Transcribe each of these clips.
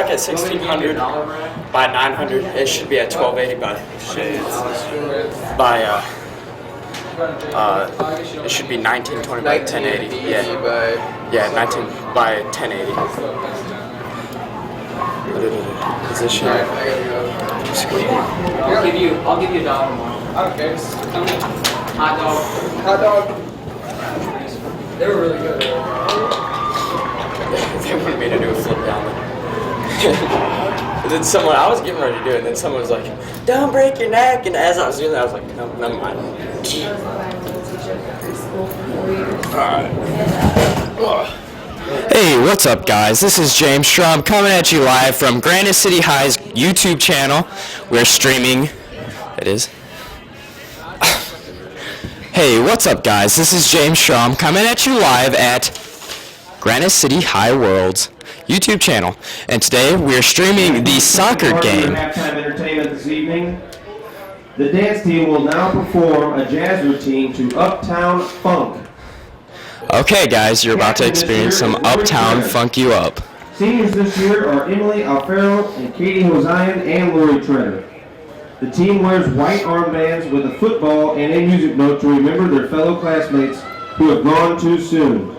stuck at 1600 by 900. It should be at 1280 it should be 1920 by 1080. Yeah, 19 by 1080. Position. I'll give you $1 more. I don't care. Hot dog. Hot dog. They were really good. They wanted me to do a flip down. And then I was getting ready to do it, and then someone was like, "Don't break your neck." And as I was doing that, I was like, "No, never mind." Alright. Hey, what's up, guys? This is James Strum coming at you live from Granite City High's YouTube channel. We're streaming. It is. Hey, what's up, guys? This is James Strum coming at you live at Granite City High World's YouTube channel. And today we're streaming the soccer game. Halftime entertainment this evening. The dance team will now perform a jazz routine to Uptown Funk. Okay, guys, you're about to experience some Uptown Funk You Up. Seniors this year are Emily Alfaro and Katie Hosian and Lori Treader. The team wears white armbands with a football and a music note to remember their fellow classmates who have gone too soon.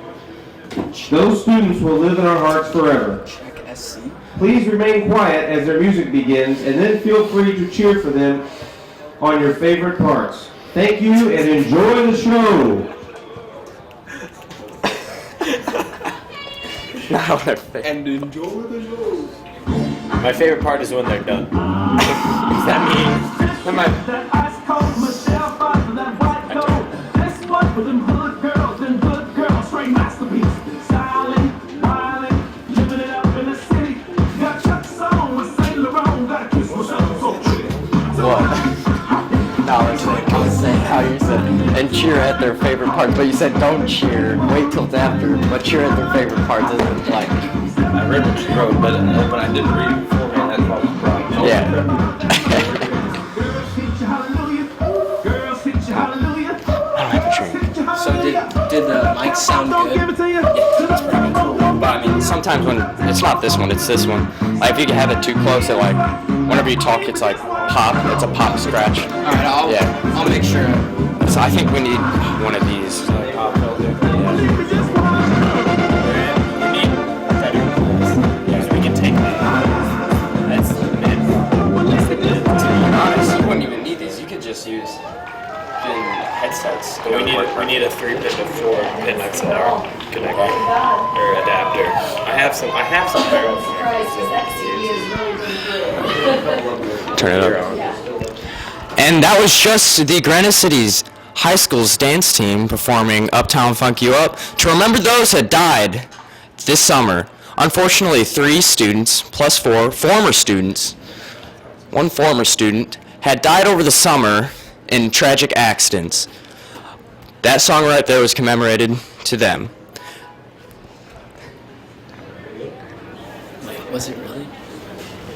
Those students will live in our hearts forever. Please remain quiet as their music begins, and then feel free to cheer for them on your favorite parts. Thank you and enjoy the show. And enjoy the show. My favorite part is when they're done. Does that mean? No, it's like I was saying how you said and cheer at their favorite parts, but you said don't cheer, wait till it's after, but cheer at their favorite parts isn't like. I read what you wrote, but when I didn't read it beforehand, that's what was the problem. Yeah. I don't have a drink. So did the mic sound good? Yeah, it's pretty cool. But I mean, sometimes when it's not this one, it's this one. Like if you have it too close, it like whenever you talk, it's like pop. It's a pop scratch. All right, I'll make sure. So I think we need one of these. We can take that. That's the mid. To be honest, you wouldn't even need these. You could just use headsets. We need a 3-pin to 4-pin XLR connector or adapter. I have some barrels. Turn it up. And that was just the Granite City's high school's dance team performing Uptown Funk You Up to remember those that died this summer. Unfortunately, 3 students plus 4 former students, one former student, had died over the summer in tragic accidents. That song right there was commemorated to them. Wait, was it really?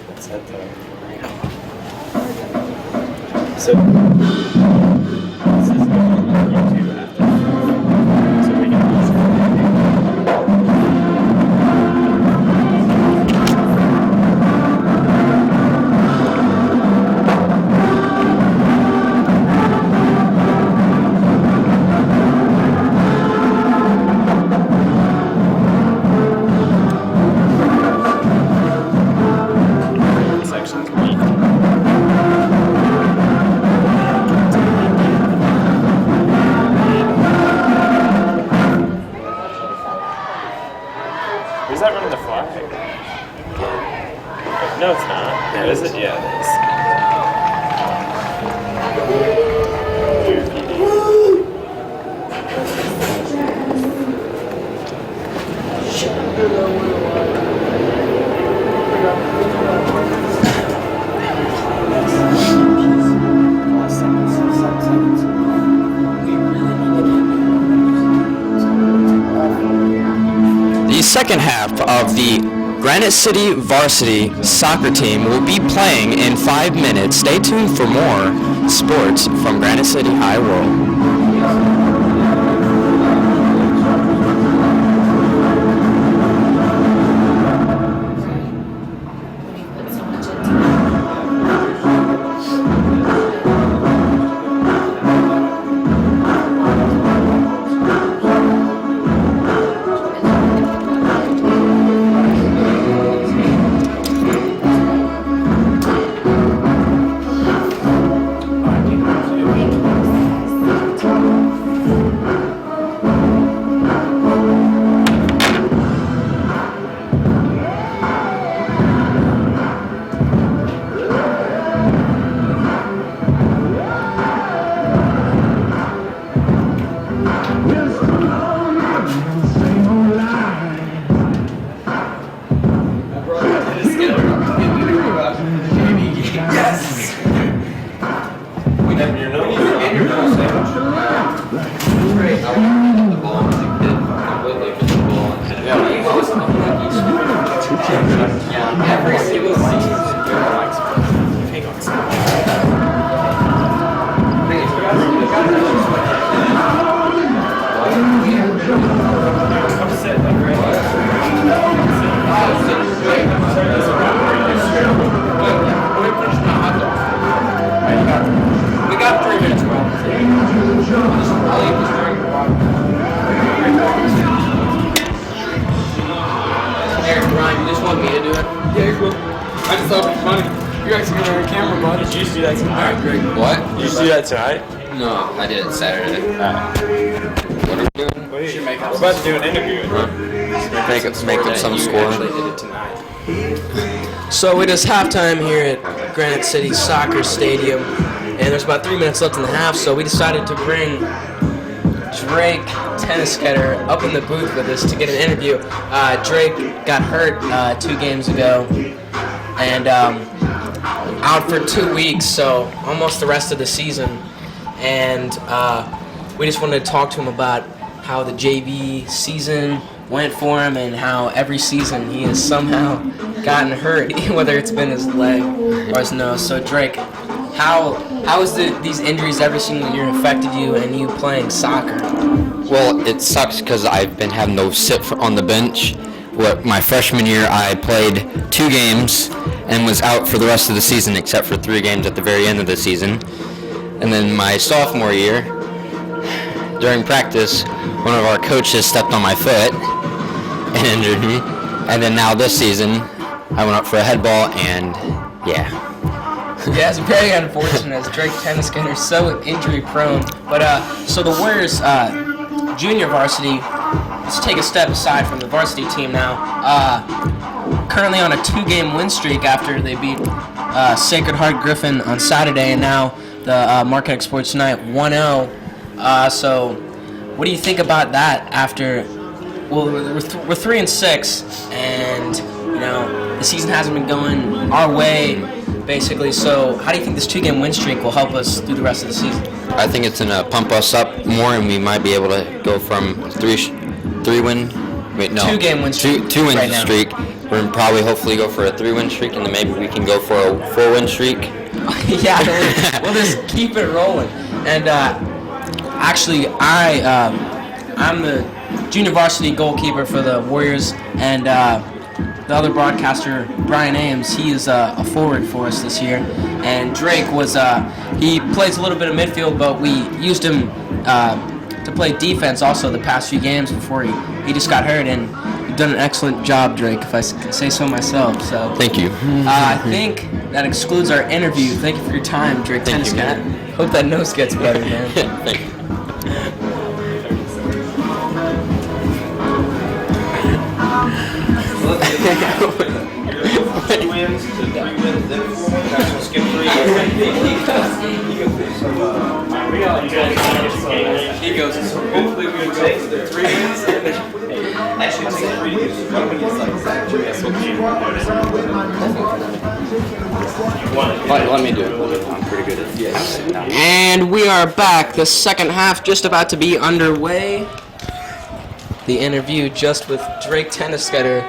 What's that So, this is going on YouTube after. So we can Is that running the flag? No, it's not. Yeah, is it? Yeah, it is. The second half of the Granite City Varsity soccer team will be playing in 5 minutes. Stay tuned for more sports from Granite City High World. We got 3 minutes, bro. Here, Ryan, you just want me to do it? Yeah, cool. I just thought it was funny. You guys are gonna have a camera, bud. Did you just do that tonight? Alright, great. What? Did you just do that tonight? No, I did it Saturday. What are we doing? We're about to do an interview. Make up some score. So it is halftime here at Granite City Soccer Stadium, and there's about 3 minutes left in the half, so we decided to bring Drake Tennisketter up in the booth with us to get an interview. Drake got hurt 2 games ago, and out for 2 weeks, so almost the rest of the season. And we just wanted to talk to him about how the JV season went for him and how every season he has somehow gotten hurt, whether it's been his leg or his nose. So Drake, how has these injuries every single year affected you and you playing soccer? Well, it sucks because I've been having to sit on the bench. My freshman year, I played 2 games and was out for the rest of the season except for 3 games at the very end of the season. And then my sophomore year, during practice, one of our coaches stepped on my foot and injured me. And then now this season, I went up for a head ball and yeah. Yeah, it's very unfortunate as Drake Tennisketter is so injury prone. But so the Warriors junior varsity, let's take a step aside from the varsity team now. Currently on a 2-game win streak after they beat Sacred Heart Griffin on Saturday, and now the Marquette Sports tonight 1-0. So what do you think about that after? Well, we're 3-6, and you know the season hasn't been going our way, basically. So how do you think this 2-game win streak will help us through the rest of the season? I think it's going to pump us up more, and we might be able to go from 2-game win streak. 2 win right now. streak. We're gonna probably hopefully go for a 3-win streak, and then maybe we can go for a 4-win streak. Yeah, we'll just keep it rolling. And actually, I'm the junior varsity goalkeeper for the Warriors, and the other broadcaster, Brian Ames, he is a forward for us this year. And Drake was, he plays a little bit of midfield, but we used him to play defense also the past few games before he just got hurt. And you've done an excellent job, Drake, if I can say so myself. So Thank you. I think that excludes our interview. Thank you for your time, Drake Tennisketter. Hope that nose gets better, man. Thank you. Two wins to 3 wins, then 4 wins. Guys, we'll skip 3. He goes, hopefully we go for the 3 wins. Actually, take 3 wins. 1 win is like Let me do it. I'm pretty good at this. And we are back. The second half just about to be underway. The interview just with Drake Tennisketter.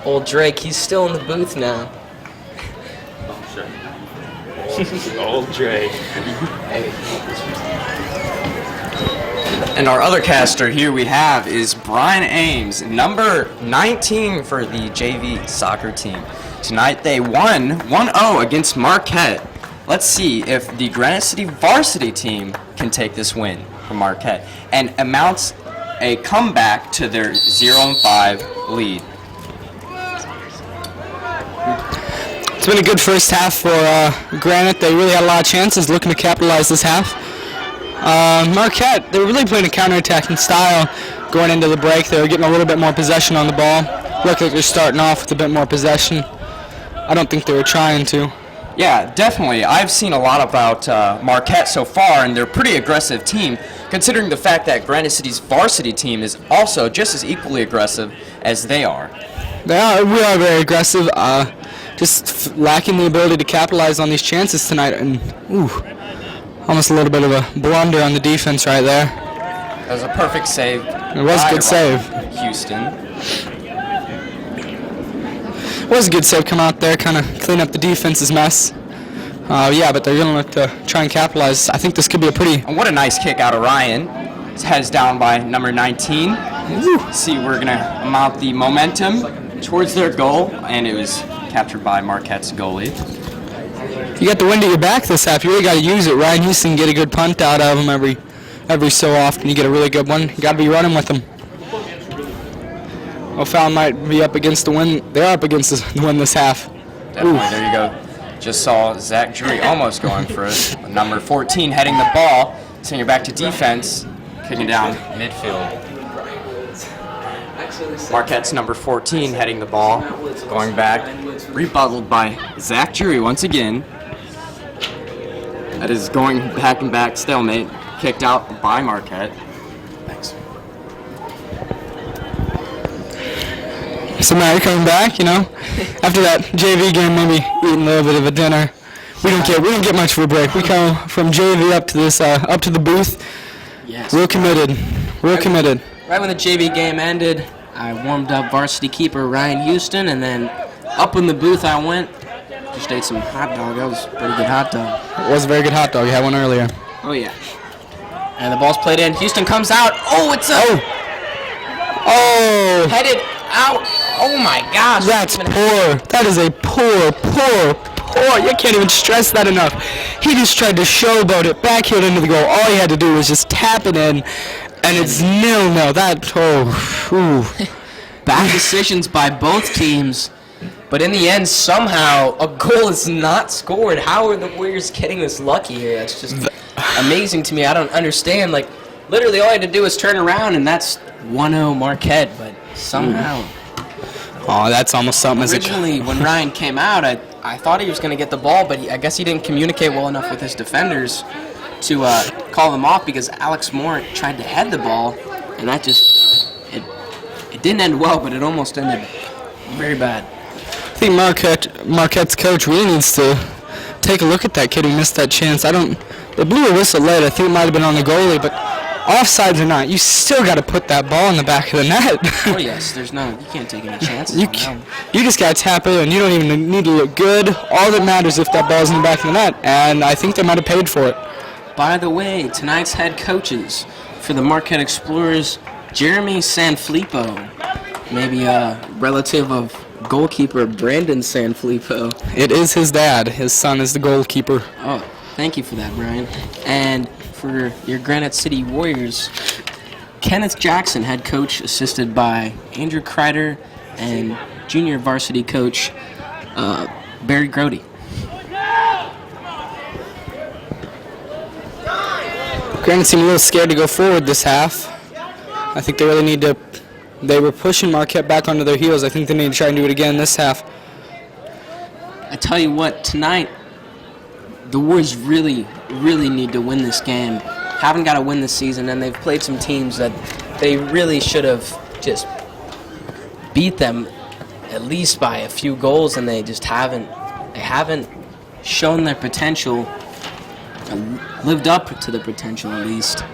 Old Drake, he's still in the booth now. Old Drake. And our other caster here we have is Brian Ames, number 19 for the JV soccer team. Tonight they won 1-0 against Marquette. Let's see if the Granite City varsity team can take this win from Marquette and amounts a comeback to their 0-5 lead. It's been a good first half for Granite. They really had a lot of chances, looking to capitalize this half. Marquette, they were really playing a counterattacking style going into the break. They were getting a little bit more possession on the ball. Looked like they're starting off with a bit more possession. I don't think they were trying to. Yeah, definitely. I've seen a lot about Marquette so far, and they're a pretty aggressive team, considering the fact that Granite City's varsity team is also just as equally aggressive as they are. We are very aggressive, just lacking the ability to capitalize on these chances tonight. And almost a little bit of a blunder on the defense right there. That was a perfect save. It was a good save. Houston. was a good save. Come out there, kind of clean up the defense's mess. Yeah, but they're going to look to try and capitalize. I think this could be a pretty... And what a nice kick out of Ryan. His head's down by number 19. See, we're going to mount the momentum towards their goal, and it was captured by Marquette's goalie. You got the wind at your back this half. You really got to use it. Ryan Houston get a good punt out of him every so often. You get a really good one. You got to be running with them. O'Fallon might be up against the wind. They're up against the wind this half. Definitely, there you go. Just saw Zach Drury almost going for it. Number 14 heading the ball, sending it back to defense, kicking down midfield. Marquette's number 14 heading the ball, going back, rebutted by Zach Drury once again. That is going back and back stalemate, kicked out by Marquette. Thanks. So now you're coming back, after that JV game, maybe eating a little bit of a dinner. We don't get much of a break. We come from JV up to this up to the booth. Yes. Real committed. Right when the JV game ended, I warmed up varsity keeper Ryan Houston, and then up in the booth I went. Just ate some hot dog. That was a pretty good hot dog. It was a very good hot dog. You had one earlier. Oh yeah. And the ball's played in. Houston comes out. Oh, it's a headed out. Oh my gosh. That's poor. That is a poor. You can't even stress that enough. He just tried to showboat it, backheeled into the goal. All he had to do was just tap it in, and it's 0-0. Bad decisions by both teams. But in the end, somehow, a goal is not scored. How are the Warriors getting this lucky here? That's just amazing to me. I don't understand. Like, literally all I had to do was turn around, and that's 1-0 Marquette. But somehow... Oh, that's almost something. Originally, when Ryan came out, I thought he was going to get the ball, but I guess he didn't communicate well enough with his defenders to call them off, because Alex Moore tried to head the ball, and that just... It didn't end well, but it almost ended very bad. I think Marquette's coach really needs to take a look at that kid who missed that chance. They blew a whistle late. I think it might have been on the goalie, but offsides or not, you still got to put that ball in the back of the net. Oh yes, you can't take any chances. You just got to tap it in. You don't even need to look good. All that matters if that ball's in the back of the net, and I think they might have paid for it. By the way, tonight's head coaches for the Marquette Explorers, Jeremy Sanfilippo, maybe a relative of goalkeeper Brandon Sanfilippo. It is his dad. His son is the goalkeeper. Oh, thank you for that, Brian. And for your Granite City Warriors, Kenneth Jackson, head coach, assisted by Andrew Kreider and junior varsity coach Barry Grody. Granite seemed a little scared to go forward this half. I think they really need to... They were pushing Marquette back onto their heels. I think they need to try and do it again this half. I tell you what, tonight, the Warriors really, really need to win this game. Haven't got to win this season, and they've played some teams that they really should have just beat them at least by a few goals, and they just haven't. They haven't shown their potential, lived up to their potential at least,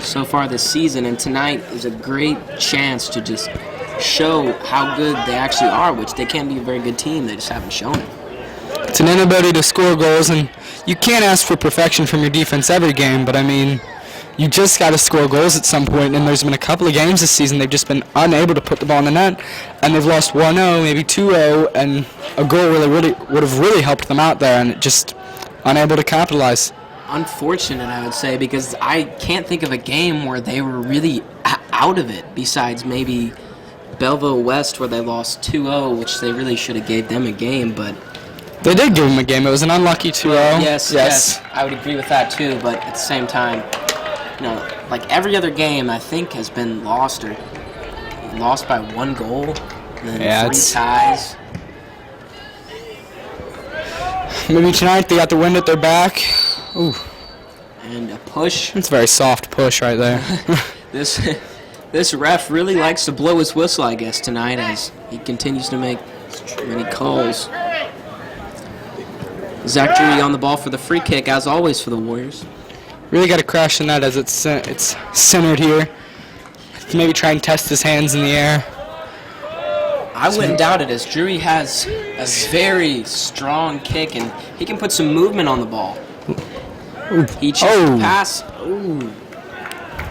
so far this season. And tonight is a great chance to just show how good they actually are, which they can be a very good team. They just haven't shown it. It's an inability to score goals, and you can't ask for perfection from your defense every game, but I mean, you just got to score goals at some point, and there's been a couple of games this season they've just been unable to put the ball in the net, and they've lost 1-0, maybe 2-0, and a goal really would have really helped them out there, and it just unable to capitalize. Unfortunate, I would say, because I can't think of a game where they were really out of it, besides maybe Belleville West, where they lost 2-0, which they really should have gave them a game, but... They did give them a game. It was an unlucky 2-0. Yes, I would agree with that too, but at the same time, like every other game, I think, has been lost by 1 goal, and then 3 ties. Maybe tonight they got the wind at their back. Ooh. And a push. It's a very soft push right there. This ref really likes to blow his whistle, I guess, tonight, as he continues to make many calls. Zach Drury on the ball for the free kick, as always, for the Warriors. Really got to crash the net as it's centered here. Maybe try and test his hands in the air. I wouldn't doubt it, as Drury has a very strong kick, and he can put some movement on the ball. He chose to pass. Ooh.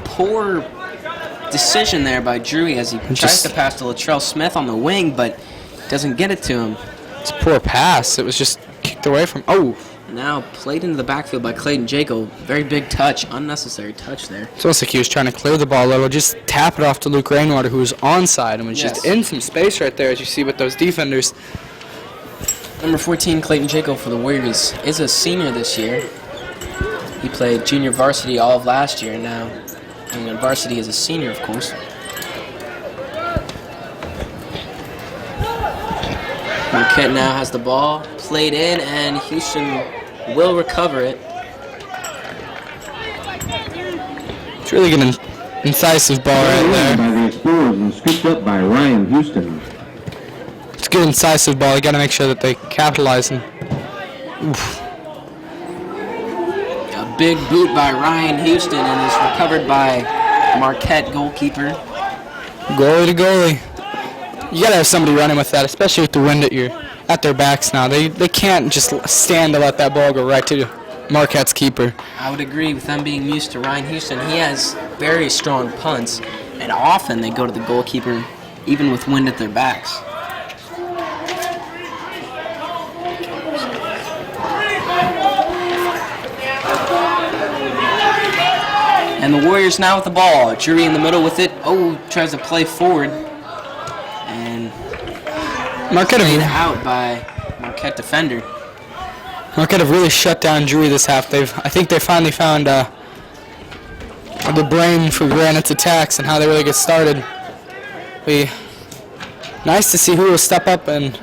Poor decision there by Drury as he tries to pass to Latrell Smith on the wing, but doesn't get it to him. It's a poor pass. It was just kicked away from. Now played into the backfield by Clayton Jaco. Very big touch, unnecessary touch there. It's almost like he was trying to clear the ball a little, just tap it off to Luke Rainwater, who was onside and was just in some space right there, as you see with those defenders. Number 14, Clayton Jaco for the Warriors, is a senior this year. He played junior varsity all of last year, and now in varsity as a senior, of course. Marquette now has the ball, played in, and Houston will recover it. It's really good incisive ball right there. By the Explorers and scooped up by Ryan Houston. It's good incisive ball. You got to make sure that they capitalize. And A big boot by Ryan Houston, and is recovered by Marquette goalkeeper. Goalie to goalie. You got to have somebody running with that, especially with the wind at their backs now. They can't just stand to let that ball go right to Marquette's keeper. I would agree with them being used to Ryan Houston. He has very strong punts, and often they go to the goalkeeper, even with wind at their backs. And the Warriors now with the ball. Drury in the middle with it. Tries to play forward. And Marquette played out by Marquette defender. Marquette have really shut down Drury this half. I think they finally found the brain for Granite's attacks and how they really get started. Nice to see who will step up and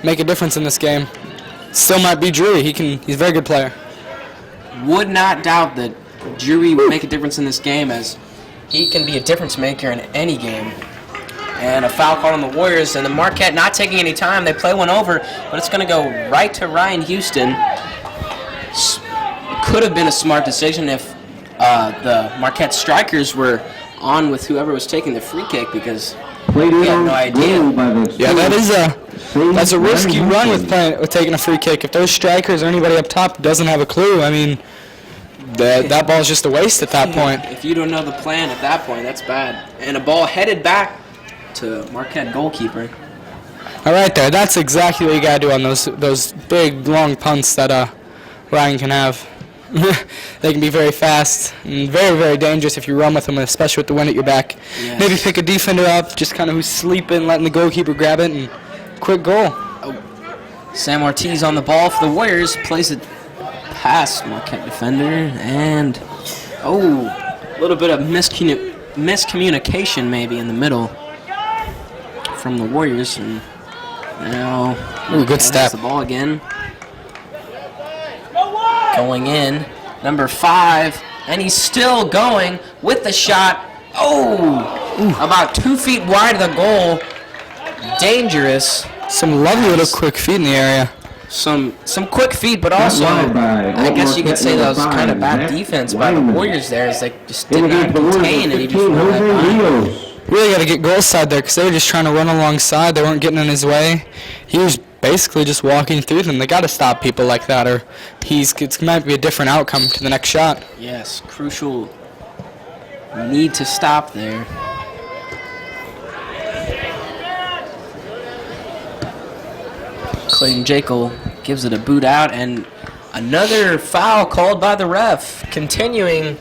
make a difference in this game. Still might be Drury. He's a very good player. Would not doubt that Drury would make a difference in this game, as he can be a difference maker in any game. And a foul call on the Warriors, and the Marquette not taking any time. They play one over, but it's going to go right to Ryan Houston. It could have been a smart decision if the Marquette strikers were on with whoever was taking the free kick, because we had no idea. Yeah, that's a risky run with taking a free kick. If those strikers or anybody up top doesn't have a clue, I mean, that ball's just a waste at that point. If you don't know the plan at that point, that's bad. And a ball headed back to Marquette goalkeeper. All right, there. That's exactly what you gotta do on those big long punts that Ryan can have. They can be very fast and very, very dangerous if you run with them, especially with the wind at your back. Yes. Maybe pick a defender up, just kind of who's sleeping, letting the goalkeeper grab it, and quick goal. Sam Ortiz on the ball for the Warriors, plays it past Marquette defender, and a little bit of miscommunication maybe in the middle from the Warriors, and now good step. the ball again. Going in, number 5, and he's still going with the shot. About 2 feet wide of the goal. Dangerous. Some lovely little quick feet in the area. Some quick feet, but also I guess you could say that was kind of bad defense by the Warriors there, as they just did not contain, and he just went right by. Really got to get goal side there, because they were just trying to run alongside. They weren't getting in his way. He was basically just walking through them. They got to stop people like that, or it might be a different outcome to the next shot. Yes, crucial need to stop there. Clayton Jaco gives it a boot out, and another foul called by the ref, continuing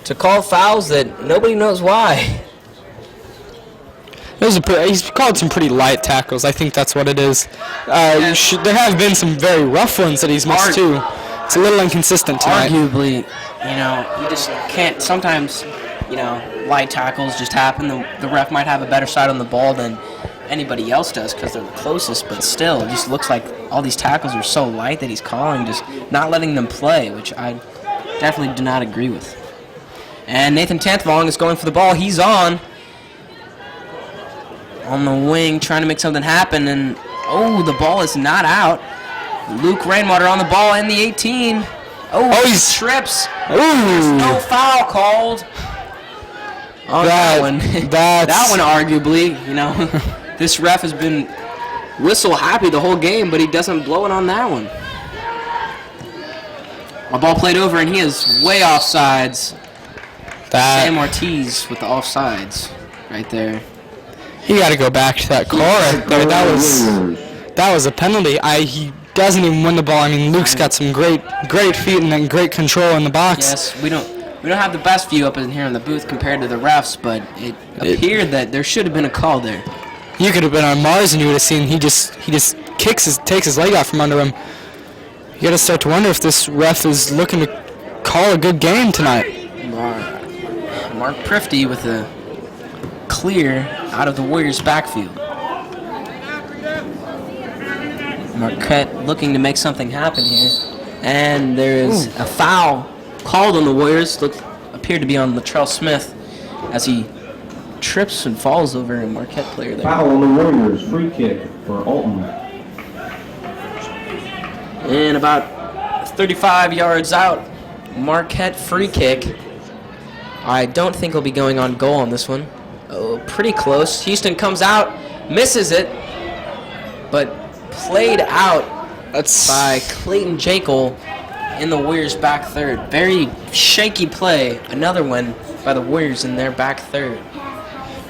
to call fouls that nobody knows why. He's called some pretty light tackles. I think that's what it is. There have been some very rough ones that he's missed too. It's a little inconsistent tonight. Arguably, you just can't. Sometimes, light tackles just happen. The ref might have a better side on the ball than anybody else does because they're the closest, but still, it just looks like all these tackles are so light that he's calling, just not letting them play, which I definitely do not agree with. And Nathan Tanthvong is going for the ball. He's on the wing, trying to make something happen, and the ball is not out. Luke Rainwater on the ball in the 18. He trips. There's no foul called on that one. That one, arguably, This ref has been whistle happy the whole game, but he doesn't blow it on that one. A ball played over, and he is way offsides. Sam Ortiz with the offsides right there. You got to go back to that call right there. That was a penalty. He doesn't even win the ball. I mean, Luke's got some great feet and then great control in the box. Yes, we don't have the best view up in here in the booth compared to the refs, but it appeared that there should have been a call there. You could have been on Mars and you would have seen he just takes his leg out from under him. You got to start to wonder if this ref is looking to call a good game tonight. Mark Prifty with a clear out of the Warriors' backfield. Marquette looking to make something happen here. And there is a foul called on the Warriors. Appeared to be on Latrell Smith as he trips and falls over a Marquette player there. Foul on the Warriors. Free kick for Alton. And about 35 yards out, Marquette free kick. I don't think he'll be going on goal on this one. Oh, pretty close. Houston comes out, misses it, but played out by Clayton Jekyll in the Warriors' back third. Very shaky play. Another one by the Warriors in their back third.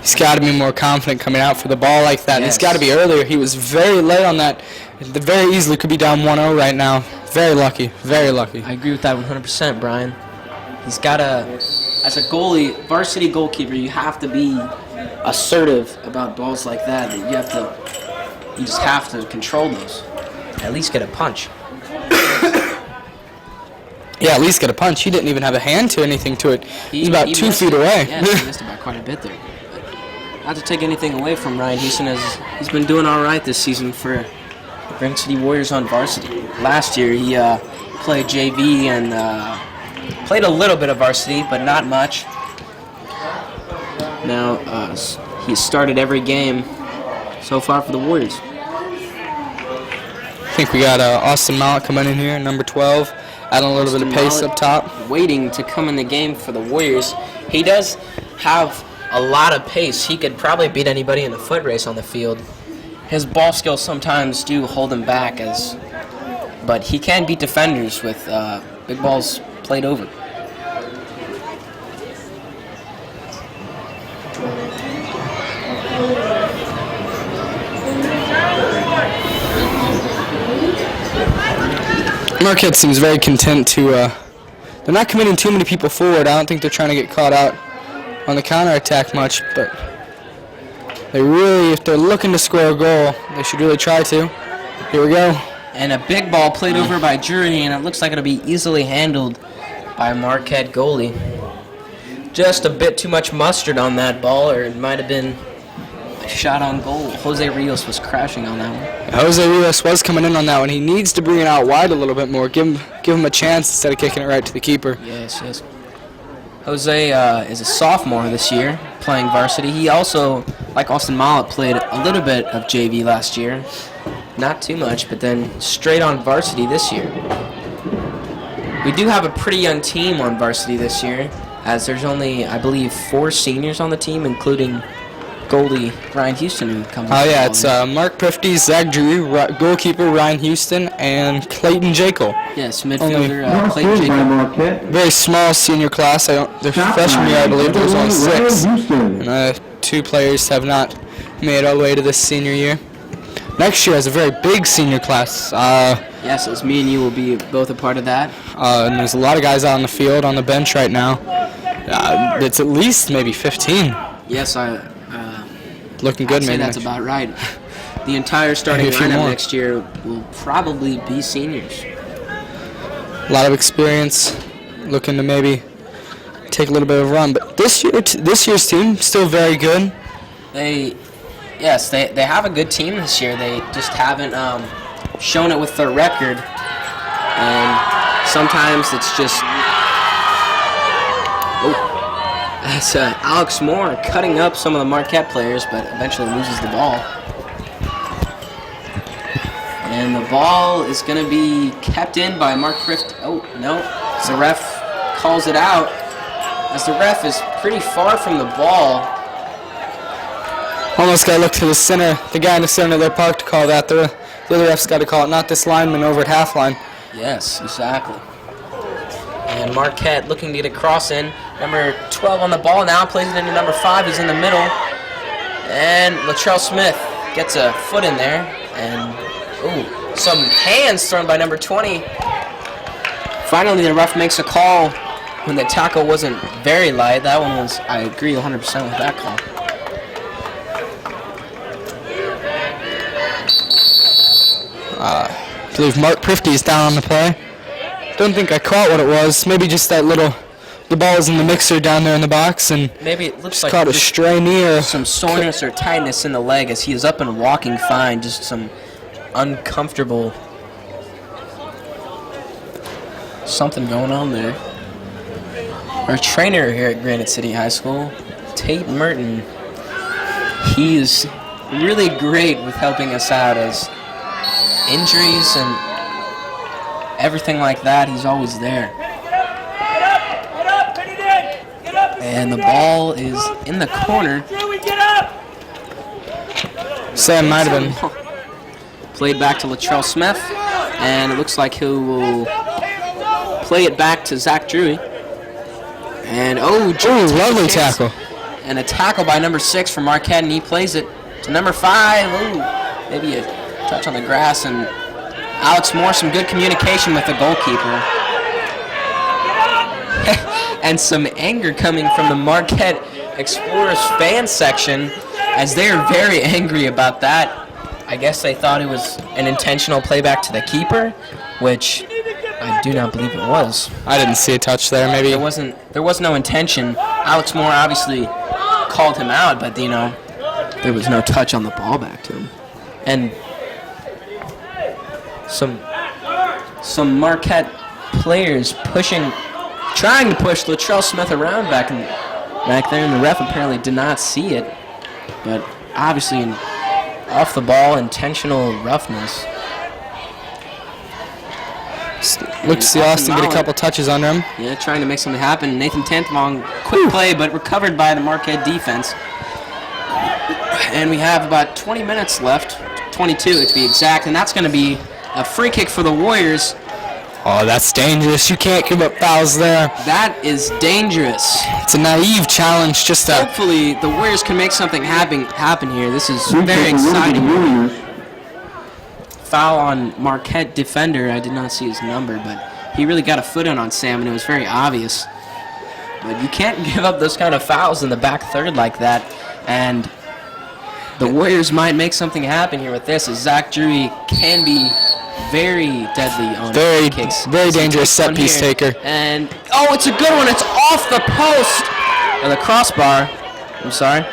He's got to be more confident coming out for the ball like that. Yes. It's got to be earlier. He was very late on that. They very easily could be down 1-0 right now. Very lucky. Very lucky. I agree with that 100%, Brian. He's got to, as a goalie, varsity goalkeeper, you have to be assertive about balls like that. You just have to control those. At least get a punch. Yeah, at least get a punch. He didn't even have a hand to anything to it. He's about 2 feet away. Yeah, he missed it by quite a bit there. But not to take anything away from Ryan Houston, as he's been doing all right this season for the Granite City Warriors on varsity. Last year he played JV and played a little bit of varsity, but not much. Now he's started every game so far for the Warriors. I think we got Austin Mallett coming in here, number 12, adding a little bit of pace up top. Waiting to come in the game for the Warriors. He does have a lot of pace. He could probably beat anybody in a foot race on the field. His ball skills sometimes do hold him back, but he can beat defenders with big balls played over. Marquette seems very content to, they're not committing too many people forward. I don't think they're trying to get caught out on the counterattack much, but they really, if they're looking to score a goal, they should really try to. Here we go. And a big ball played over by Jury, and it looks like it'll be easily handled by Marquette goalie. Just a bit too much mustard on that ball, or it might have been a shot on goal. Jose Rios was crashing on that one. Jose Rios was coming in on that one. He needs to bring it out wide a little bit more. Give him a chance instead of kicking it right to the keeper. Yes. Jose is a sophomore this year, playing varsity. He also, like Austin Mallett, played a little bit of JV last year. Not too much, but then straight on varsity this year. We do have a pretty young team on varsity this year, as there's only, I believe, 4 seniors on the team, including goalie Ryan Houston, who comes. Oh yeah, it's Mark Prifty, Zach Drew, goalkeeper Ryan Houston, and Clayton Jekyll. Yes, midfielder Clayton Jekyll. Very small senior class. Their freshman year, I believe, there was only 6, and 2 players have not made it all the way to this senior year. Next year has a very big senior class. Yes, as me and you will be both a part of that. And there's a lot of guys out on the field, on the bench right now. It's at least maybe 15. Yes, Looking good, I'd say maybe. that's about right. The entire starting lineup next year will probably be seniors. A lot of experience, looking to maybe take a little bit of a run. But this year's team still very good. They have a good team this year. They just haven't shown it with their record, and sometimes it's just. That's Alex Moore cutting up some of the Marquette players, but eventually loses the ball. And the ball is going to be kept in by Mark Prift. Oh, no. So the ref calls it out, as the ref is pretty far from the ball. almost got to look to the center, the guy in the center of their park to call that. The other ref's got to call it, not this lineman over at half line. Yes, exactly. And Marquette looking to get a cross in. Number 12 on the ball now, plays it into number 5. He's in the middle. And Latrell Smith gets a foot in there. And, some hands thrown by number 20. Finally, the ref makes a call when the tackle wasn't very light. That one was, I agree 100% with that call. I believe Mark Prifty's down on the play. Don't think I caught what it was. Maybe just that the ball was in the mixer down there in the box, and maybe it looks just like caught a stray knee or some soreness or tightness in the leg as he is up and walking fine. Just some uncomfortable something going on there. Our trainer here at Granite City High School, Tate Merton, he is really great with helping us out as injuries and everything like that. He's always there. And the ball is in the corner. Sam might have been. Played back to Latrell Smith, and it looks like he will play it back to Zach Drewy. And lovely tackle. And a tackle by number 6 from Marquette, and he plays it to number 5. Maybe a touch on the grass, and Alex Moore, some good communication with the goalkeeper. And some anger coming from the Marquette Explorers fan section as they are very angry about that. I guess they thought it was an intentional playback to the keeper, which I do not believe it was. I didn't see a touch there. Maybe there was no intention. Alex Moore obviously called him out, but there was no touch on the ball back to him. And some Marquette players trying to push Latrell Smith around back there, and the ref apparently did not see it. But obviously, off the ball, intentional roughness. Look to see Austin get a couple touches under him. Yeah, trying to make something happen. Nathan Tantamong, quick play, but recovered by the Marquette defense. And we have about 20 minutes left, 22 to be exact, and that's going to be a free kick for the Warriors. Oh, that's dangerous. You can't give up fouls there. That is dangerous. It's a naive challenge. Hopefully, the Warriors can make something happen here. This is very exciting. Foul on Marquette defender. I did not see his number, but he really got a foot in on Sam, and it was very obvious. But you can't give up those kind of fouls in the back third like that. And the Warriors might make something happen here with this, as Zach Drewy can be very deadly on kicks. Very dangerous set piece taker. And it's a good one. It's off the post or the crossbar. I'm sorry.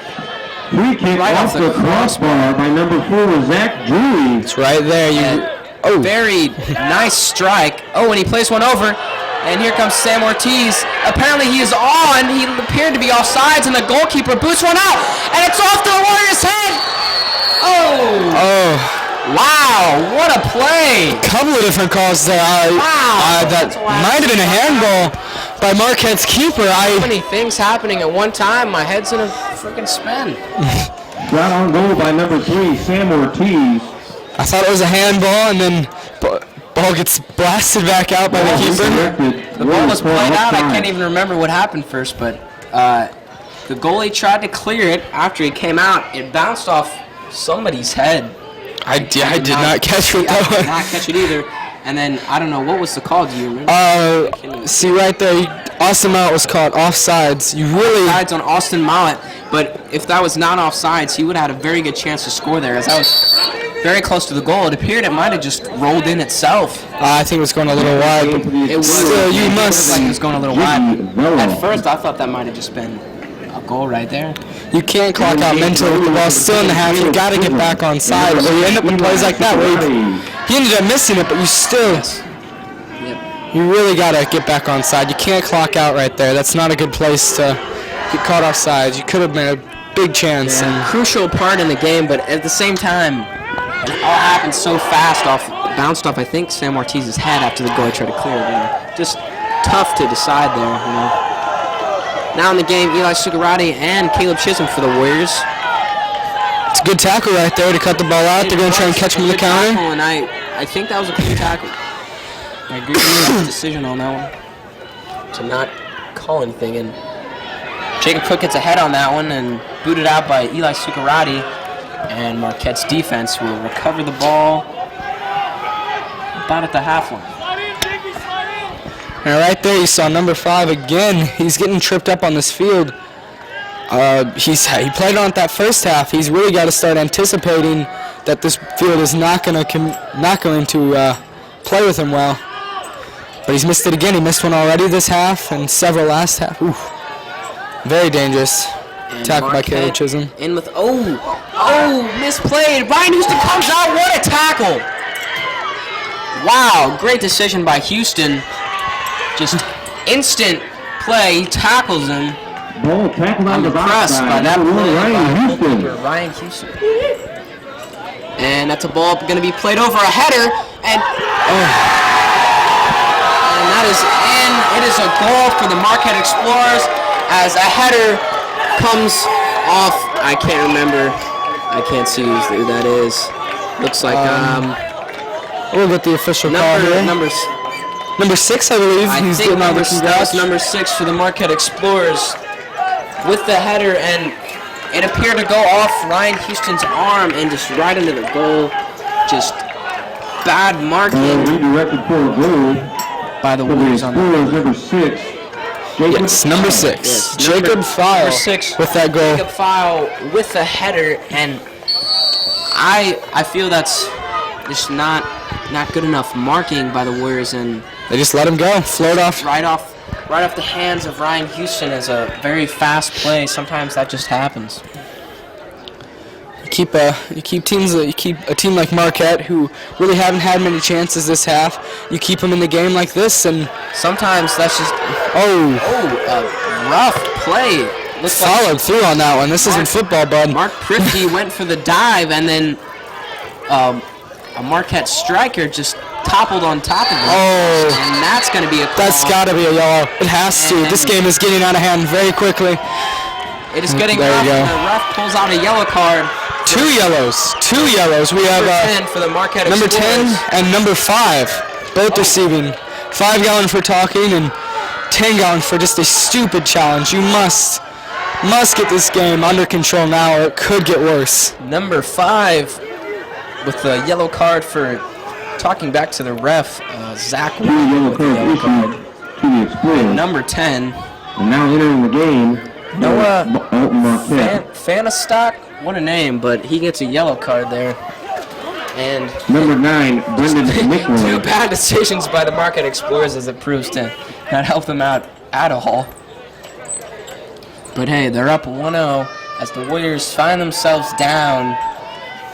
Free kick off the crossbar by number 4, Zach Drewy. It's right there. Very nice strike. And he plays one over. And here comes Sam Ortiz. Apparently he is on. He appeared to be offsides, and the goalkeeper boots one out. And it's off the Warriors' head. Wow, what a play. Couple of different calls there. Wow. That might have been a handball by Marquette's keeper. So many things happening at one time. My head's in a freaking spin. Shot on goal by number 3, Sam Ortiz. I thought it was a handball, and then ball gets blasted back out by the keeper. The ball was played out. I can't even remember what happened first, but the goalie tried to clear it after he came out. It bounced off somebody's head. I did not catch it. I did not catch it either. And then, I don't know, what was the call? Do you remember? See right there, Austin Mallett was caught offsides. Offsides on Austin Mallett, but if that was not offsides, he would have had a very good chance to score there, as that was very close to the goal. It appeared it might have just rolled in itself. I think it was going a little wide. It was. Still, you must. Like it was going a little wide. At first, I thought that might have just been a goal right there. You can't clock out mentally with the ball still in the half. You got to get back on side, or you end up with plays like that where he ended up missing it, but you still. You really got to get back on side. You can't clock out right there. That's not a good place to get caught off sides. You could have made a big chance. Yeah. Crucial part in the game, but at the same time, it all happened so fast. Bounced off, I think, Sam Ortiz's head after the goalie tried to clear it. Just tough to decide there, Now in the game, Eli Sugarati and Caleb Chisholm for the Warriors. It's a good tackle right there to cut the ball out. They're going to try and catch him in the counter. And I think that was a clean tackle. I agree with his decision on that one to not call anything. And Jacob Cook gets ahead on that one and booted out by Eli Sukarati. And Marquette's defense will recover the ball about at the half line. And right there, you saw number 5 again. He's getting tripped up on this field. He played on it that first half. He's really got to start anticipating that this field is not going to play with him well. But he's missed it again. He missed one already this half and several last half. Ooh. Very dangerous. Tackle by Caleb Chisholm. In with misplayed. Ryan Houston comes out. What a tackle! Wow, great decision by Houston. Just instant play. He tackles him. Ball tackled on the box by that play by Ryan Houston. And that's a ball going to be played over a header, and that is in. It is a goal for the Marquette Explorers as a header comes off. I can't remember. I can't see who that is. Looks like we'll get the official call here. Number 6, I believe. I think number 6 for the Marquette Explorers with the header, and it appeared to go off Ryan Houston's arm and just right into the goal. Just bad marking. Redirected for a goal by the Warriors on that. Number 6. Yes, number 6. Yes, Jacob File with that goal. Jacob File with the header, and I feel that's just not good enough marking by the Warriors, and they just let him go, float off. Right off the hands of Ryan Houston as a very fast play. Sometimes that just happens. You keep a team like Marquette, who really haven't had many chances this half. You keep them in the game like this, and sometimes that's just a rough play. Followed through on that one. This isn't football, bud. Mark Prifty went for the dive, and then a Marquette striker just toppled on top of him. And that's going to be a call. That's got to be a yellow. It has to. This game is getting out of hand very quickly. It is getting rough, and the ref pulls out a yellow card. Two yellows. We have number 10 for the Marquette number Explorers. 10 and number 5, both receiving 5 gallon for talking and 10 gallon for just a stupid challenge. You must get this game under control now, or it could get worse. Number 5 with the yellow card for talking back to the ref, Zach Wynn with the yellow card. And number 10. And now entering the game, Noah Fanastock. What a name, but he gets a yellow card there. And number 9, Brendan McNally. 2 bad decisions by the Marquette Explorers as it proves to not help them out at all. But hey, they're up 1-0 as the Warriors find themselves down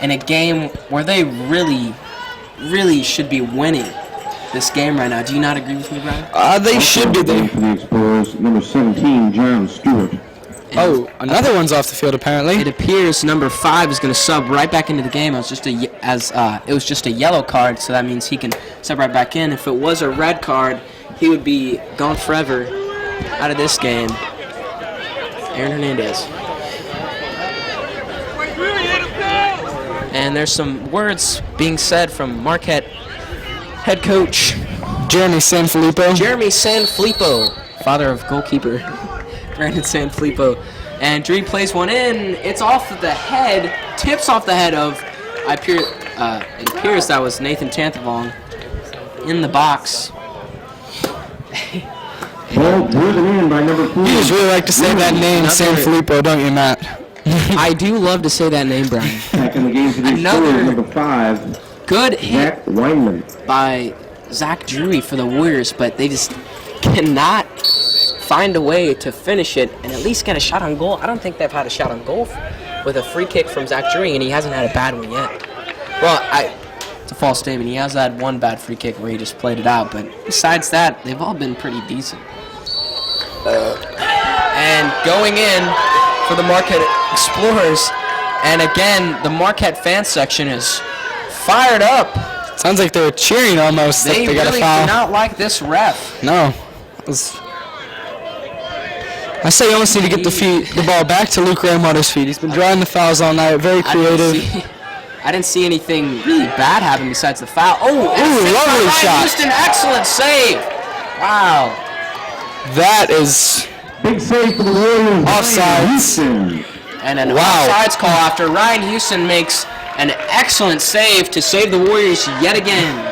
in a game where they really should be winning this game right now. Do you not agree with me, Brian? They should be. For the Explorers, number 17, John Stewart. Another one's off the field apparently. It appears number 5 is going to sub right back into the game. It was just a yellow card, so that means he can sub right back in. If it was a red card, he would be gone forever out of this game. Aaron Hernandez. And there's some words being said from Marquette head coach Jeremy Sanfilippo. Jeremy Sanfilippo, father of goalkeeper Brandon Sanfilippo. And Dree plays one in. It's off the head, tips off the head of, it appears that was Nathan Tanthavong in the box. Ball driven in by number 4. You just really like to say that name, Sanfilippo, don't you, Matt? I do love to say that name, Brian. Back in the game for the Explorers, number 5. Good hit Zach Weinman by Zach Drewy for the Warriors, but they just cannot find a way to finish it and at least get a shot on goal. I don't think they've had a shot on goal with a free kick from Zach Drewy, and he hasn't had a bad one yet. Well, it's a false statement. He has had one bad free kick where he just played it out, but besides that, they've all been pretty decent. And going in for the Marquette Explorers, and again, the Marquette fan section is fired up. Sounds like they're cheering almost. They got really a foul. do not like this ref. No. I say you almost need to get the ball back to Luke Rainwater's feet. He's been drawing the fouls all night, very creative. I didn't see anything really bad happen besides the foul. Oh, lovely shot. Houston, excellent save. Wow. That is Big save for the Warriors. offsides. And an Wow. offsides call after Ryan Houston makes an excellent save to save the Warriors yet again.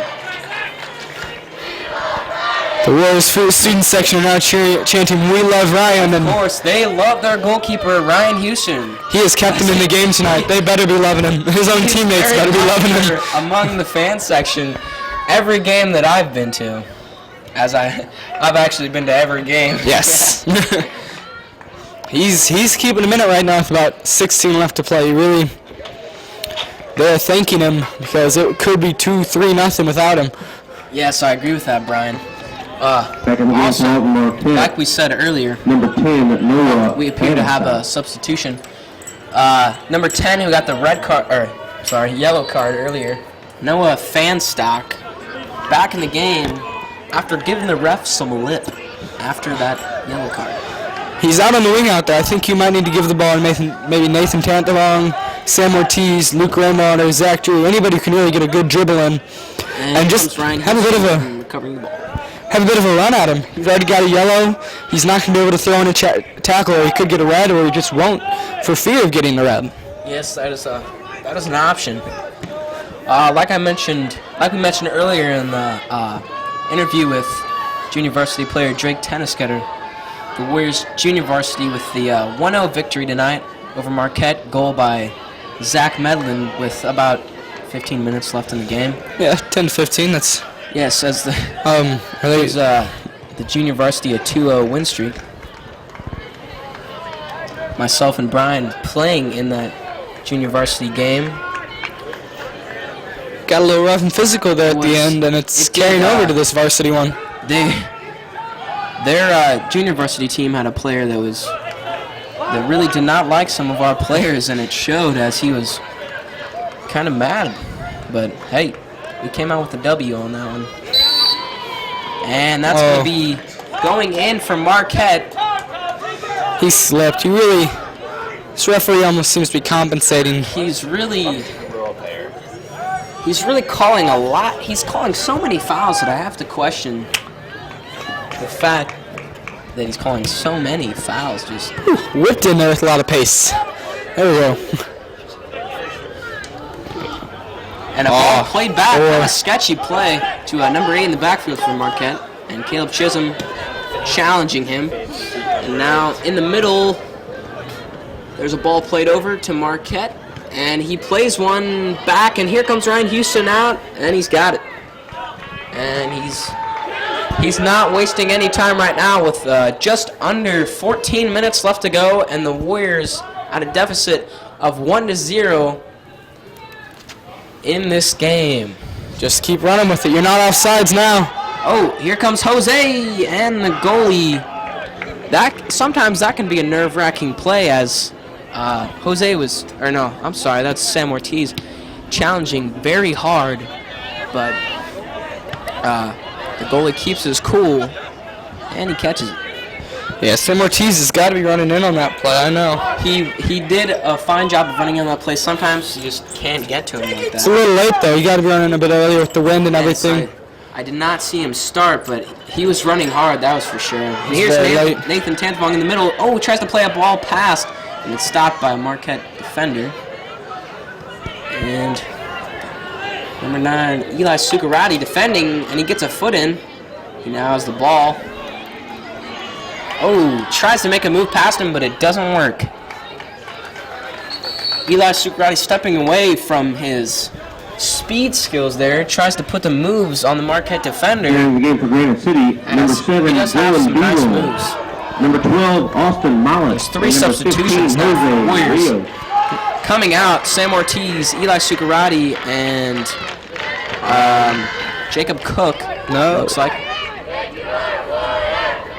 The Warriors student section are now chanting, "We love Ryan," Of and course, they love their goalkeeper, Ryan Houston. he has kept him in the game tonight. They better be loving him. His own teammates Very better be loving him. popular among the fan section every game that I've been to. As I've actually been to every game. Yes. He's keeping him in it right now with about 16 left to play. They're thanking him because it could be 2-3-0 without him. Yes, I agree with that, Brian. Back in the game for Alton, Marquette. Like we said earlier, Number 10, Noah. we appear to have a substitution. Number 10, who got the yellow card earlier, Noah Fanstock, back in the game after giving the ref some lip after that yellow card. He's out on the wing out there. I think you might need to give the ball to maybe Nathan Tantalong, Sam Ortiz, Luke Raymond, Zach Drew, anybody who can really get a good dribble in, and just Ryan have a bit of Houston recovering the ball. have a bit of a run at him. He's already got a yellow. He's not going to be able to throw in a tackle, or he could get a red, or he just won't for fear of getting the red. Yes, that is an option. Like we mentioned earlier in the interview with junior varsity player Drake Tennisketter, the Warriors junior varsity with the 1-0 victory tonight over Marquette, goal by Zach Medlin with about 15 minutes left in the game. Yeah, 10-15. That's Yes, as the are they, the junior varsity a 2-0 win streak. Myself and Brian playing in that junior varsity game. got a little rough and physical there at the Was- end, and it's it did, carrying over to this varsity one. Their junior varsity team had a player that really did not like some of our players, and it showed as he was kind of mad. But hey, we came out with a W on that one, and that's going to be going in for Marquette. He slipped. This referee almost seems to be compensating. He's really calling a lot. He's calling so many fouls that I have to question the fact that he's calling so many fouls. Just Whipped in there with a lot of pace. There we go. and a ball played back. Kind of sketchy play to number 8 in the backfield for Marquette, and Caleb Chisholm challenging him. And now in the middle, there's a ball played over to Marquette, and he plays one back, and here comes Ryan Houston out, and he's got it. And he's not wasting any time right now with just under 14 minutes left to go, and the Warriors at a deficit of 1-0 in this game. Just keep running with it. You're not offsides now. Oh, here comes Jose and the goalie. Sometimes that can be a nerve-wracking play, as that's Sam Ortiz challenging very hard, but the goalie keeps his cool and he catches it. Yeah, Sam Ortiz has got to be running in on that play. I know. He did a fine job of running in that play. Sometimes you just can't get to him like that. It's a little late though. You got to be running a bit earlier with the wind and Yes, everything. I did not see him start, but he was running hard, that was for sure. And He's here's very late. Nathan Tantvong in the middle. Oh, tries to play a ball past, and it's stopped by a Marquette defender. And number 9, Eli Sukarati defending, and he gets a foot in. He now has the ball. Oh, tries to make a move past him, but it doesn't work. Eli Sukarati stepping away from his speed skills there, tries to put the moves on the Marquette defender. In the game for Granite City, number 7, He does have Dylan some nice Beal. moves. Number 12, Austin Mollis. There's 3 And number substitutions 15, now for the Jose Warriors. Rios. Coming out, Sam Ortiz, Eli Sukarati, and Jacob Cook. No. Looks like.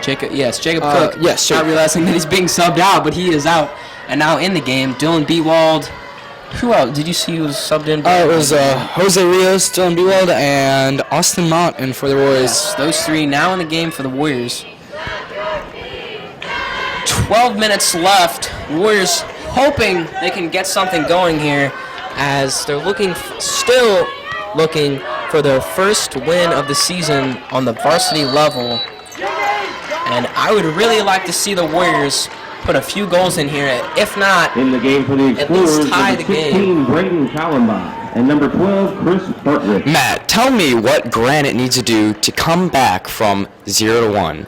Jacob Cook. yes, sure. Not realizing that he's being subbed out, but he is out. And now in the game, Dylan Bewald. Who else? Did you see who was subbed in? It was Jose Rios, Dylan Bewald, and Austin Mott in for the Warriors. Yes, those 3 now in the game for the Warriors. 12 minutes left. Warriors hoping they can get something going here as they're still looking for their first win of the season on the varsity level. And I would really like to see the Warriors put a few goals in here. If not, In the game for the at least Explorers, tie number the 16, game. Braden Kallenbach, and number 12, Chris Bartlett. Matt, tell me what Granite needs to do to come back from 0-1.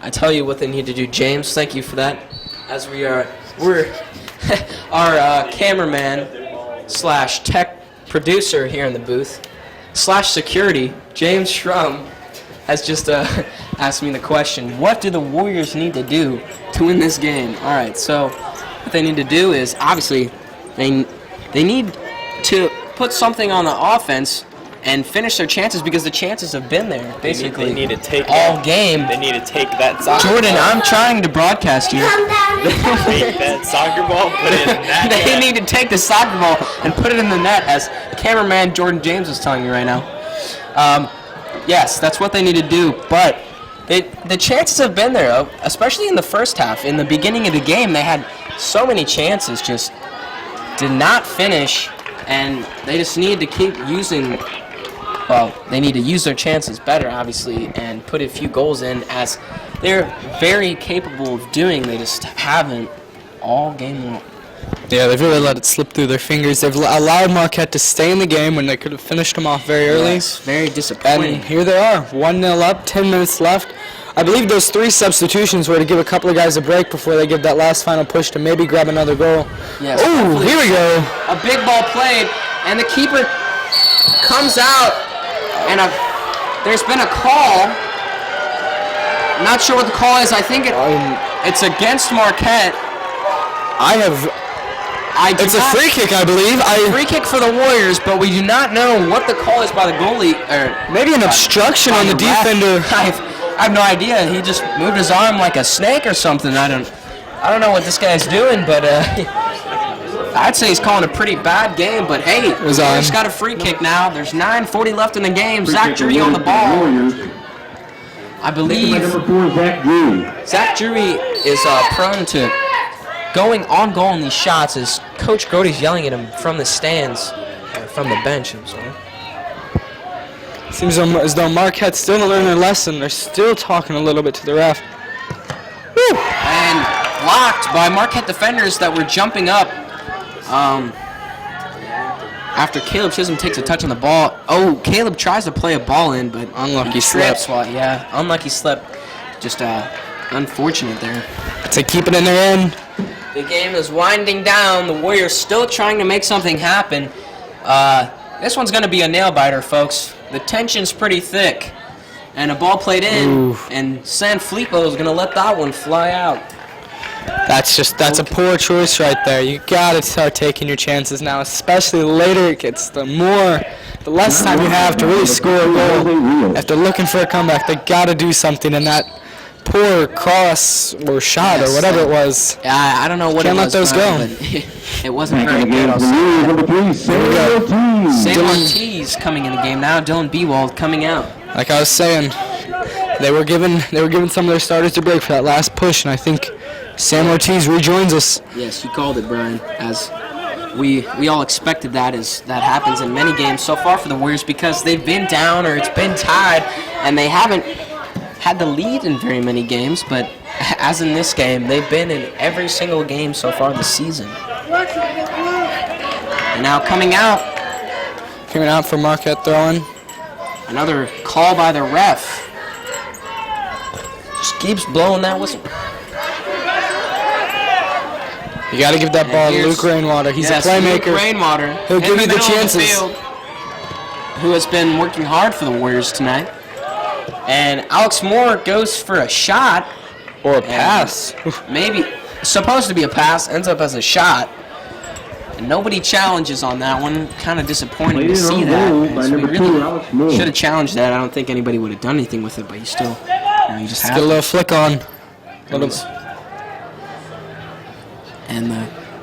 I tell you what they need to do, James. Thank you for that. As we're our cameraman / tech producer here in the booth / security, James Schrum, has just asked me the question: what do the Warriors need to do to win this game? All right, so what they need to do is obviously they need to put something on the offense and finish their chances, because the chances have been there basically They need to take all game. They need to take that soccer Jordan, ball. I'm trying to broadcast you. Take that soccer ball, put it in that They net. need to take the soccer ball and put it in the net, as cameraman Jordan James is telling you right now. Yes, that's what they need to do, but the chances have been there, especially in the first half. In the beginning of the game, they had so many chances, just did not finish, and they just need to keep using. Well, they need to use their chances better, obviously, and put a few goals in, as they're very capable of doing. They just haven't all game long. Yeah, they've really let it slip through their fingers. They've allowed Marquette to stay in the game when they could have finished them off very early. Yes, very disappointing. And here they are, 1-0 up, 10 minutes left. I believe those 3 substitutions were to give a couple of guys a break before they give that last final push to maybe grab another goal. Yes, Oh, hopefully here we go. a big ball played, and the keeper comes out, and there's been a call. I'm not sure what the call is. I think it's against Marquette. It's a free kick, I believe. Free kick for the Warriors, but we do not know what the call is by the goalie. Maybe an obstruction on the ref. defender. I have no idea. He just moved his arm like a snake or something. I don't know what this guy's doing, but I'd say he's calling a pretty bad game. But hey, was the on. Warriors got a free kick now. There's 9:40 left in the game. Zach Drury on the ball. I believe Number 4, Zach Drew. Zach Drury is prone to going on goal in these shots, as Coach Grody's yelling at him from the stands, from the bench, I'm sorry. Seems as though Marquette still didn't learn their lesson. They're still talking a little bit to the ref. Woo! And blocked by Marquette defenders that were jumping up after Caleb Chisholm takes a touch on the ball. Oh, Caleb tries to play a ball in, but Unlucky he slip. trips while- yeah, unlucky slip. Just unfortunate there. To keep it in their end. The game is winding down. The Warriors still trying to make something happen. This one's going to be a nail-biter, folks. The tension's pretty thick. And a ball played in, Oof. and Sanfilippo is going to let that one fly out. That's a poor choice right there. You gotta start taking your chances now, especially the later it gets. The less time you have to really score a goal. If they're looking for a comeback, they gotta do something. And that poor cross or shot or whatever it was. I don't know what Can't it let was, those Brian, go. but it wasn't very good. I'll say that. Number 3, Sam Ortiz. Sam Ortiz coming in the game now. Dylan Bewald coming out. Like I was saying, they were given some of their starters a break for that last push, and I think Sam Ortiz rejoins us. Yes, you called it, Brian. As we all expected that, as that happens in many games so far for the Warriors, because they've been down or it's been tied, and they haven't had the lead in very many games. But as in this game, they've been in every single game so far this season. And now coming out, For Marquette throwing. another call by the ref. Just keeps blowing that whistle. You got to give that ball to here's- Luke Rainwater. He's Yes, a playmaker. Luke Rainwater. He'll in give you the middle of chances. field, who has been working hard for the Warriors tonight. And Alex Moore goes for a shot. Or a and pass. Maybe supposed to be a pass, ends up as a shot. And nobody challenges on that one. Kind of disappointing to Played see on that. goal by as we number 2, really Alex Moore. should have challenged that. I don't think anybody would have done anything with it, but you still, you just have Get a to. little flick on. And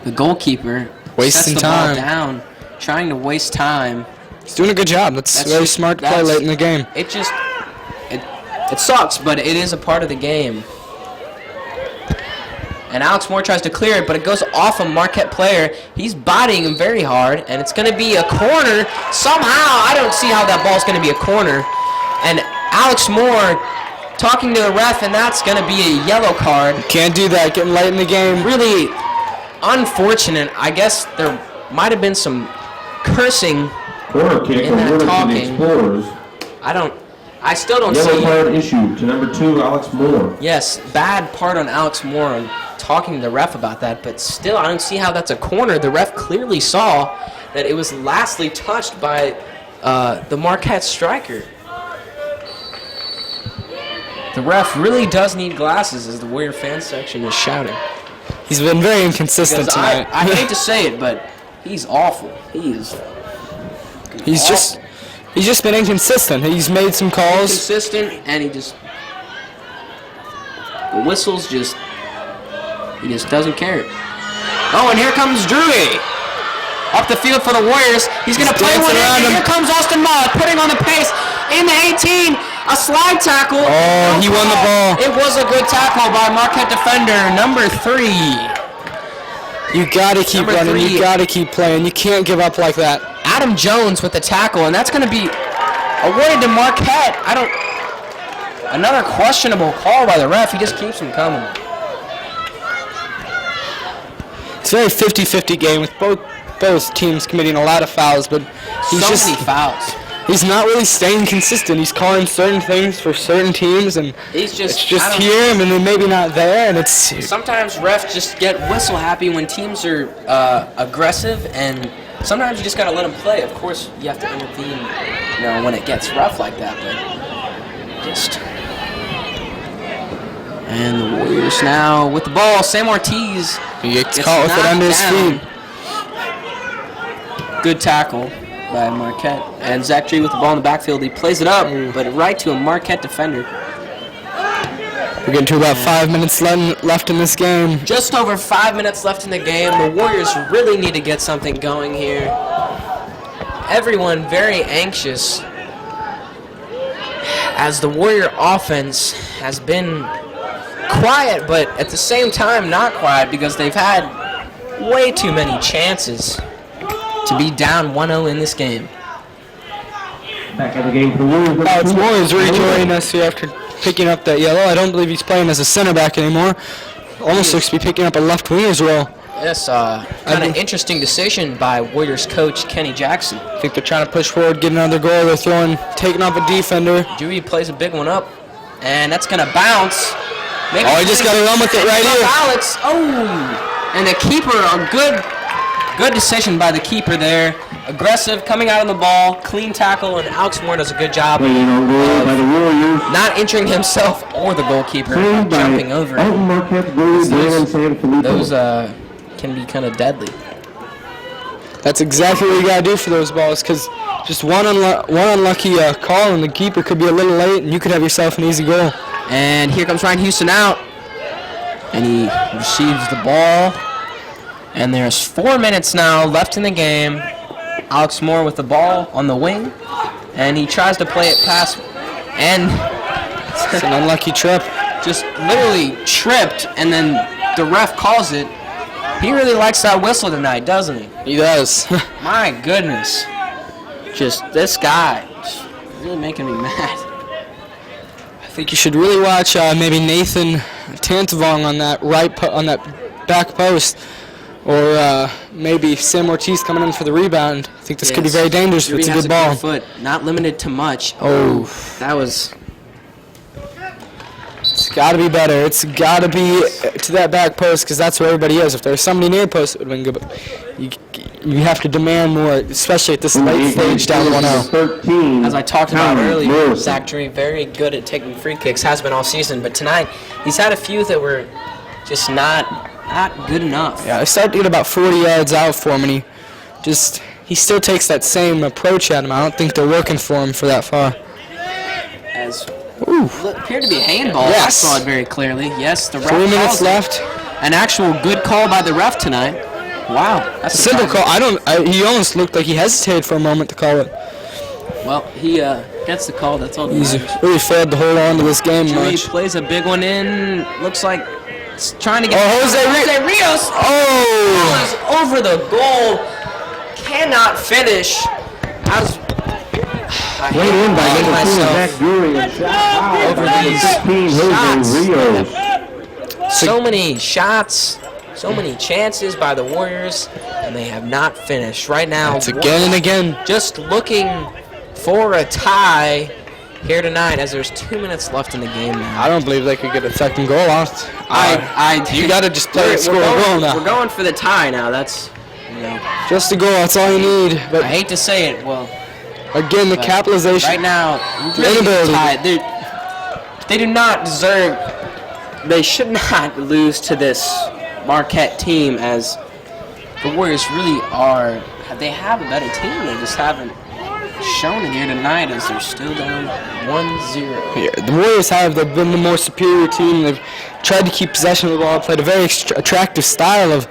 the goalkeeper Wasting sets the time. ball down, trying to waste time. He's doing a good job. That's very just- smart to play that's- late in the game. It sucks, but it is a part of the game. And Alex Moore tries to clear it, but it goes off a Marquette player. He's bodying him very hard, and it's going to be a corner. Somehow, I don't see how that ball's going to be a corner. And Alex Moore talking to the ref, and that's going to be a yellow card. Can't do that, getting late in the game. Really unfortunate. I guess there might have been some cursing Corner kick in that awarded to the talking. Explorers. I still don't Yellow see. card issued to number 2, Alex Moore. Yes, bad part on Alex Moore on talking to the ref about that, but still, I don't see how that's a corner. The ref clearly saw that it was lastly touched by the Marquette striker. The ref really does need glasses, as the Warrior fan section is shouting. He's been very inconsistent Because tonight. I hate to say it, but he's awful. He's just been inconsistent. He's made some calls. consistent, and the whistles he just doesn't care. Oh, and here comes Drewy up the field for the Warriors. He's going to play one in, and here comes Austin Moss putting on the pace in the 18. A slide tackle. Oh, he won the ball. It was a good tackle by Marquette defender number 3. You gotta keep Number running. 3. You gotta keep playing. You can't give up like that. Adam Jones with the tackle, and that's going to be awarded to Marquette. Another questionable call by the ref. He just keeps him coming. It's a very 50-50 game with both teams committing a lot of fouls, but he's Many fouls. he's not really staying consistent. He's calling certain things for certain teams, and He's just, it's just here and then maybe not there, and it's Sometimes refs just get whistle happy when teams are aggressive, and sometimes you just gotta let them play. Of course, you have to intervene, when it gets rough like that. But just. And the Warriors now with the ball. Sam Ortiz he gets caught with it under his feet. Good tackle by Marquette. And Zach Tree with the ball in the backfield. He plays it up, but right to a Marquette defender. We're getting to about 5 minutes left in this game. Just over 5 minutes left in the game. The Warriors really need to get something going here. Everyone very anxious, as the Warrior offense has been quiet, but at the same time not quiet, because they've had way too many chances to be down 1-0 in this game. Back at the game for the Warriors. Alex Moore is rejoining us here after picking up that yellow. I don't believe he's playing as a center back anymore. Almost looks to be picking up a left winger's role. Yes, kind of interesting decision by Warriors coach Kenny Jackson. I think they're trying to push forward, get another goal. They're taking off a defender. Dewey plays a big one up, and that's going to bounce. He just got to run with it right here. Alex, and the keeper, a good decision by the keeper there. Aggressive, coming out on the ball, clean tackle, and Alex Moore does a good job By the Warriors. not injuring himself or the goalkeeper, Saved by jumping over. Alton Marquette's goalie, Brandon Sanfilippo. Those can be kind of deadly. That's exactly what you got to do for those balls, because just one unlucky call and the keeper could be a little late, and you could have yourself an easy goal. And here comes Ryan Houston out, and he receives the ball. And there's 4 minutes now left in the game. Alex Moore with the ball on the wing, and he tries to play it past, and It's an unlucky trip. just literally tripped, and then the ref calls it. He really likes that whistle tonight, doesn't he? He does. My goodness. Just this guy, just really making me mad. I think you should really watch maybe Nathan Tantavong on that on that back post, or maybe Sam Ortiz coming in for the rebound. I think this could be very dangerous if it's a good ball. Foot, not limited to much. Oh, that was. It's got to be better. It's got to be to that back post, because that's where everybody is. If there's somebody near post, it would have been good. But you have to demand more, especially at this late stage down 1-0. As I talked about earlier, Zach Dree very good at taking free kicks, has been all season. But tonight, he's had a few that were just not good enough. Yeah, I started to get about 40 yards out for him, and he still takes that same approach at him. I don't think they're working for him for that far. As appeared to be a handball. Yes. I saw it very clearly. Yes, the ref 3 minutes calls it. left. An actual good call by the ref tonight. Wow, that's A simple call. He almost looked like he hesitated for a moment to call it. Well, he gets the call. That's all that He's matters. really failed to hold on to this game Drewy much. plays a big one in. Looks like trying to get Jose Rios. Oh! Is over the goal. Cannot finish. Played in by number 2 myself. Zach Drury and shot high Over by these 16 shots. Jose Rios. So many shots, so many chances by the Warriors, and they have not finished. Right now, It's again and again. just looking for a tie here tonight as there's 2 minutes left in the game now. I don't believe they could get a second goal off. You got to just play We're it, score a goal going, now. we're going for the tie now. That's, Just a goal, that's all you need. I But hate to say it. Well, again, the capitalization. right now, The really inability. tied. They do not deserve. They should not lose to this Marquette team, as the Warriors really are. They have a better team. They just haven't shown it here tonight, as they're still down 1-0. Yeah, the Warriors they've been the more superior team. They've tried to keep possession of the ball, played a very attractive style of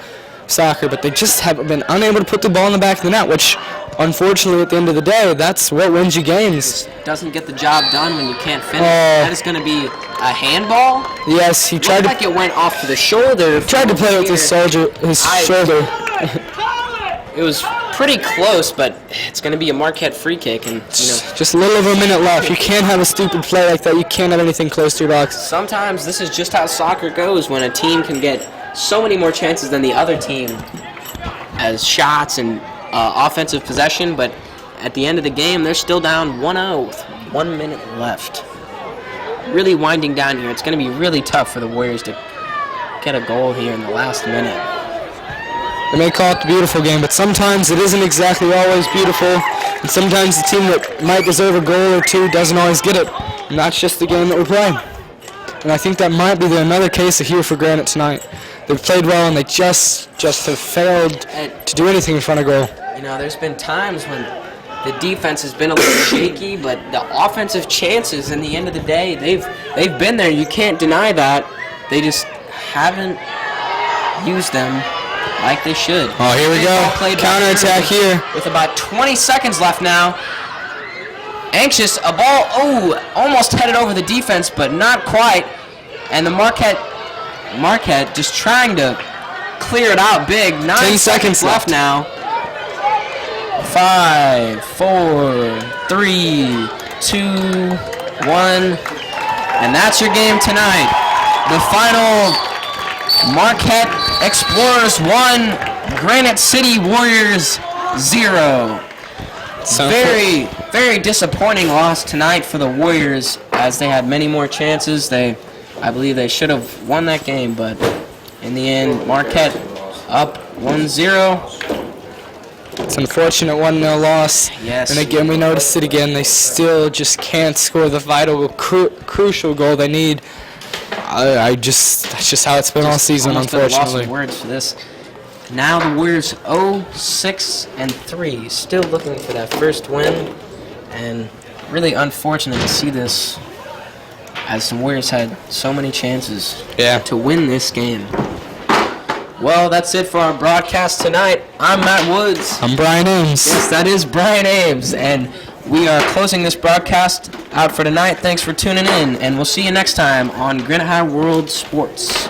soccer, but they just have been unable to put the ball in the back of the net, which, unfortunately, at the end of the day, that's what wins you games. Doesn't get the job done when you can't finish. That is going to be a handball. Yes, he tried Looked like it went off to the shoulder. tried to play with his shoulder. It was pretty close, but it's going to be a Marquette free kick, and Just a little over a minute left. You can't have a stupid play like that. You can't have anything close to your box. sometimes this is just how soccer goes when a team can get so many more chances than the other team as shots and offensive possession, but at the end of the game, they're still down 1-0 with 1 minute left. Really winding down here. It's going to be really tough for the Warriors to get a goal here in the last minute. They may call it the beautiful game, but sometimes it isn't exactly always beautiful, and sometimes the team that might deserve a goal or two doesn't always get it, and that's just the game that we're playing. And I think that might be another case here for Granite tonight. They've played well, and they just have failed to do anything in front of goal. There's been times when the defense has been a little shaky, but the offensive chances, in the end of the day, they've been there. You can't deny that. They just haven't used them like they should. Oh, here we go. Counterattack here. With about 20 seconds left now. Anxious, a ball, almost headed over the defense, but not quite. And the Marquette just trying to clear it out big. 9 seconds left now. 5, 4, 3, 2, 1. And that's your game tonight. The final: Marquette Explorers 1, Granite City Warriors 0. Very, very disappointing loss tonight for the Warriors, as they had many more chances. I believe they should have won that game, but in the end, Marquette up 1-0. It's an unfortunate 1-0 loss. Yes. And again, we noticed it again. They still just can't score the vital, crucial goal they need. That's just how it's been all season, Almost been a unfortunately. loss of words for this. Now the Warriors 0-6-3, still looking for that first win, and really unfortunate to see this, as the Warriors had so many chances to win this game. Well, that's it for our broadcast tonight. I'm Matt Woods. I'm Brian Ames. Yes, that is Brian Ames, and we are closing this broadcast out for tonight. Thanks for tuning in, and we'll see you next time on Granite High World Sports.